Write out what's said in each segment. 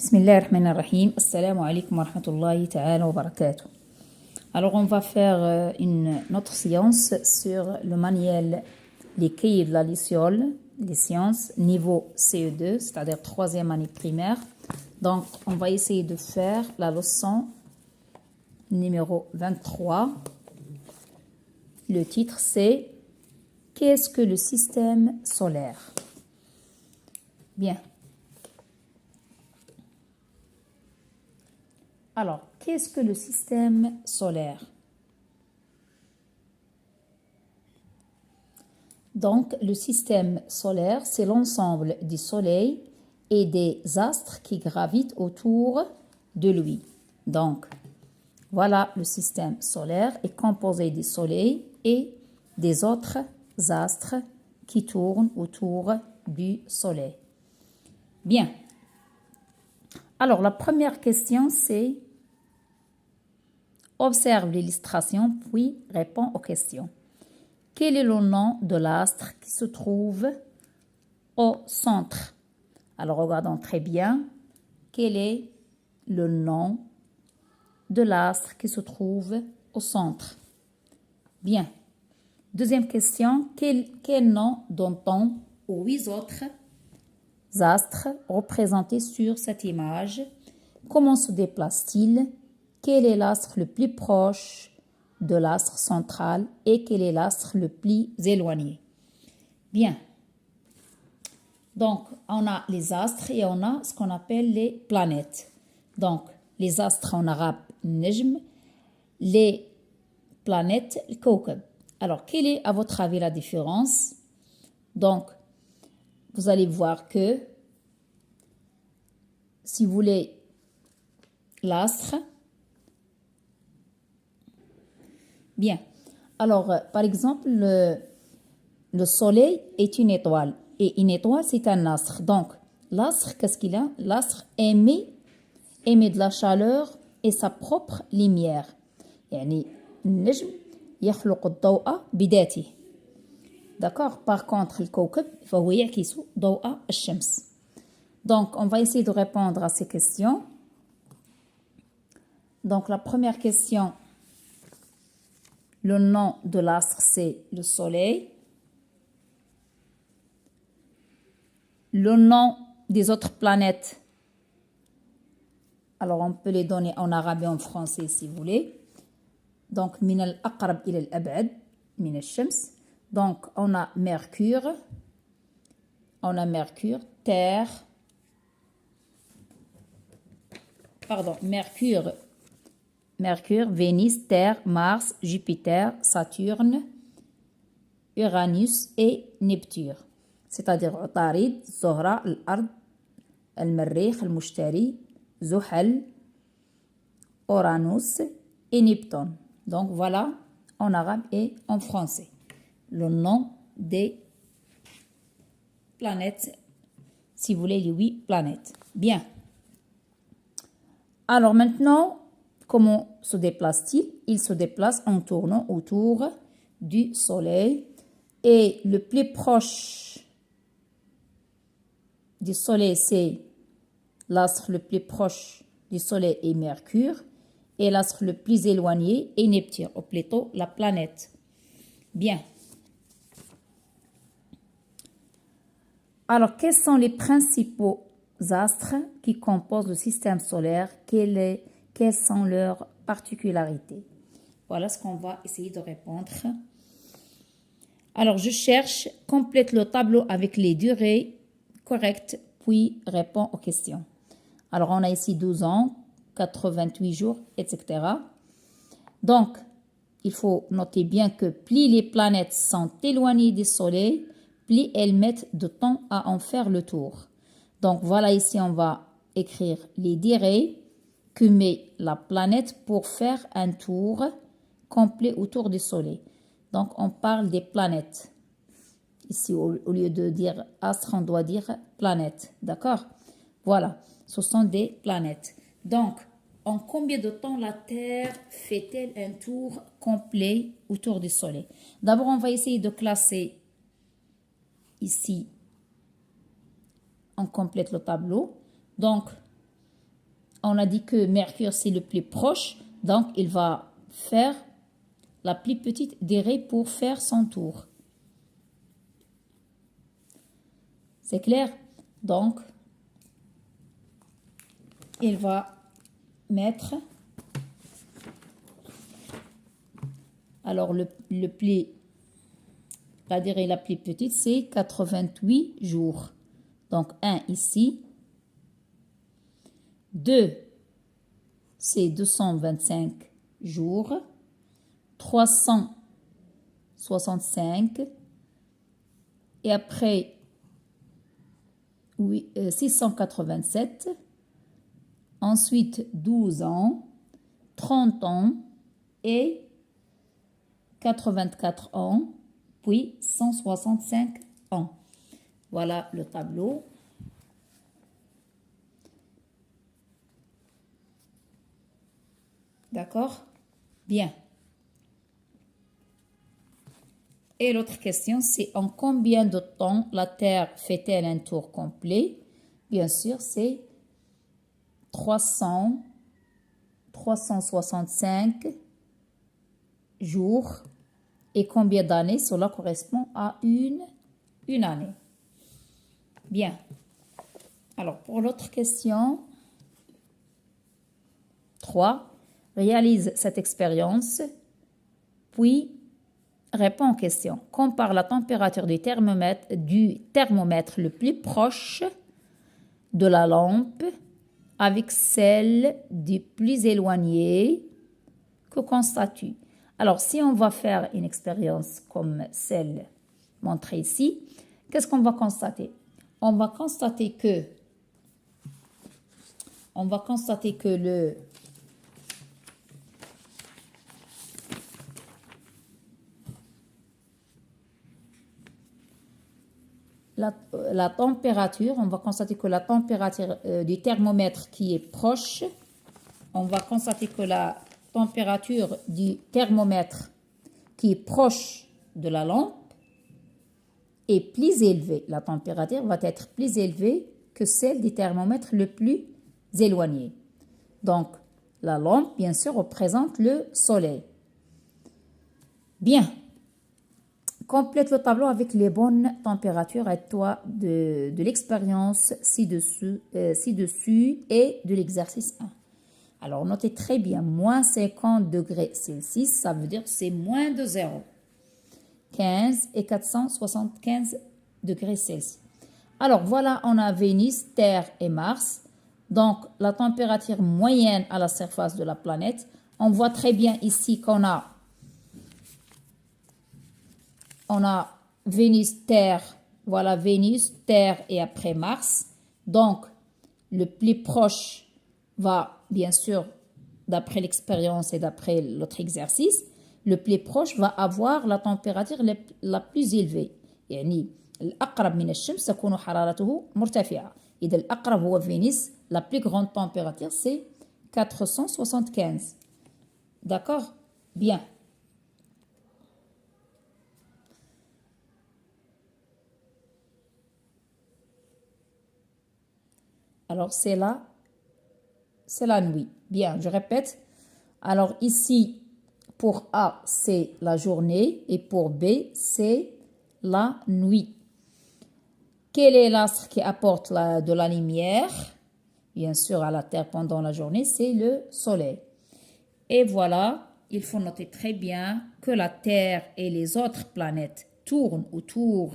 Bismillahirrahmanirrahim. Assalamu alaikum wa rahmatullahi ta'ala wa barakatuh. Alors, on va faire une autre séance sur le manuel Les cahiers de la Luciole, les sciences, niveau CE2, c'est-à-dire troisième année primaire. Donc, on va essayer de faire la leçon numéro 23. Le titre, c'est « Qu'est-ce que le système solaire ?» Bien. Alors, qu'est-ce que le système solaire? Donc, le système solaire, c'est l'ensemble du Soleil et des astres qui gravitent autour de lui. Donc, voilà, le système solaire est composé du Soleil et des autres astres qui tournent autour du Soleil. Bien. Alors, la première question, c'est observe l'illustration, puis réponds aux questions. Quel est le nom de l'astre qui se trouve au centre? Alors, regardons très bien. Quel est le nom de l'astre qui se trouve au centre? Bien. Deuxième question. Quel nom donne-t-on aux 8 autres astres représentés sur cette image? Comment se déplace-t-il? Quel est l'astre le plus proche de l'astre central et quel est l'astre le plus éloigné? Bien. Donc, on a les astres et on a ce qu'on appelle les planètes. Donc, les astres en arabe, najm, les planètes, al-kawkab. Alors, quelle est à votre avis la différence? Donc, vous allez voir que si vous voulez l'astre, bien. Alors, par exemple, le Soleil est une étoile et une étoile, c'est un astre. Donc, l'astre, qu'est-ce qu'il a? L'astre émet de la chaleur et sa propre lumière. يعني النجم يخلق الضوء بذاته. D'accord? Par contre, le كوكب فهو يعكس ضوء الشمس. Donc, on va essayer de répondre à ces questions. Donc, la première question, le nom de l'astre, c'est le Soleil. Le nom des autres planètes, alors on peut les donner en arabe et en français si vous voulez. Donc, min al-aqrab ila al-ab'ad, min al-shams. Donc, on a Mercure, Terre, Mercure, Vénus, Terre, Mars, Jupiter, Saturne, Uranus et Neptune. C'est-à-dire Utarid, Zohra, Al-Ard, Al-Marrikh, Al-Mushtari, Zuhal, Uranus et Neptune. Donc voilà en arabe et en français le nom des planètes, si vous voulez les 8 planètes. Bien. Alors maintenant, comment se déplace-t-il? Il se déplace en tournant autour du Soleil et le plus proche du Soleil, c'est l'astre le plus proche du Soleil est Mercure et l'astre le plus éloigné est Neptune, ou plutôt la planète. Bien. Alors, quels sont les principaux astres qui composent le système solaire? Quelles sont leurs particularités? Voilà ce qu'on va essayer de répondre. Alors, je cherche, complète le tableau avec les durées correctes, puis réponds aux questions. Alors, on a ici 12 ans, 88 jours, etc. Donc, il faut noter bien que plus les planètes sont éloignées du Soleil, plus elles mettent de temps à en faire le tour. Donc, voilà ici, on va écrire les durées que met la planète pour faire un tour complet autour du Soleil. Donc, on parle des planètes. Ici, au lieu de dire astre, on doit dire planète. D'accord? Voilà, ce sont des planètes. Donc, en combien de temps la Terre fait-elle un tour complet autour du Soleil? D'abord, on va essayer de classer ici. On complète le tableau. Donc, on a dit que Mercure, c'est le plus proche. Donc, il va faire la plus petite des raies pour faire son tour. C'est clair? Donc, il va mettre... Alors, la durée la plus petite, c'est 88 jours. Donc, 1 ici. 2, c'est 225 jours. 365. Et après, 687. Ensuite, 12 ans. 30 ans. Et 84 ans. Puis 165 ans. Voilà le tableau. D'accord? Bien. Et l'autre question, c'est en combien de temps la Terre fait-elle un tour complet? Bien sûr, c'est 365 jours. Et combien d'années? Cela correspond à une année. Bien. Alors, pour l'autre question, 3. Réalise cette expérience, puis réponds aux questions. Compare la température du thermomètre le plus proche de la lampe avec celle du plus éloigné. Que constates-tu? Alors, si on va faire une expérience comme celle montrée ici, qu'est-ce qu'on va constater? On va constater que la température, on va constater que la température du thermomètre qui est proche, on va constater que la température du thermomètre qui est proche de la lampe est plus élevée. La température va être plus élevée que celle du thermomètre le plus éloigné. Donc, la lampe, bien sûr, représente le soleil. Bien. Complète le tableau avec les bonnes températures et toi de l'expérience ci-dessus et de l'exercice 1. Alors, notez très bien, moins 50 degrés Celsius, ça veut dire que c'est moins de 0. 15 et 475 degrés Celsius. Alors, voilà, on a Vénus, Terre et Mars. Donc, la température moyenne à la surface de la planète. On voit très bien ici qu'on a Vénus, Terre, voilà Vénus, Terre et après Mars. Donc, le plus proche va, bien sûr, d'après l'expérience et d'après l'autre exercice, le plus proche va avoir la température la plus élevée. يعني الأقرب من الشمس تكون حرارته مرتفعة. إذا الأقرب هو Vénus, la plus grande température c'est 475. D'accord? Bien. Alors, c'est la nuit. Bien, je répète. Alors, ici, pour A, c'est la journée et pour B, c'est la nuit. Quel est l'astre qui apporte de la lumière? Bien sûr, à la Terre pendant la journée, c'est le Soleil. Et voilà, il faut noter très bien que la Terre et les autres planètes tournent autour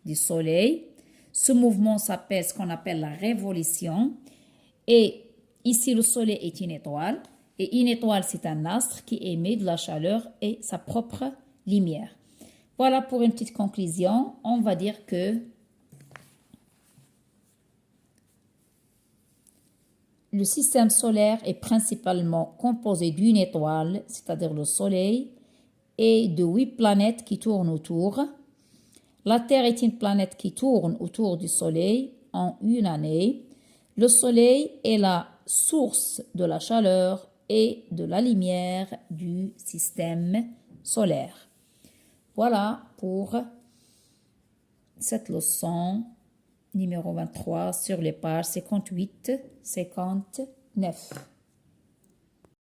du Soleil. Ce mouvement s'appelle ce qu'on appelle la révolution. Et ici, le Soleil est une étoile. Et une étoile, c'est un astre qui émet de la chaleur et sa propre lumière. Voilà pour une petite conclusion. On va dire que le système solaire est principalement composé d'une étoile, c'est-à-dire le Soleil, et de 8 planètes qui tournent autour. La Terre est une planète qui tourne autour du Soleil en une année. Le Soleil est la source de la chaleur et de la lumière du système solaire. Voilà pour cette leçon numéro 23 sur les pages 58, 59. 9.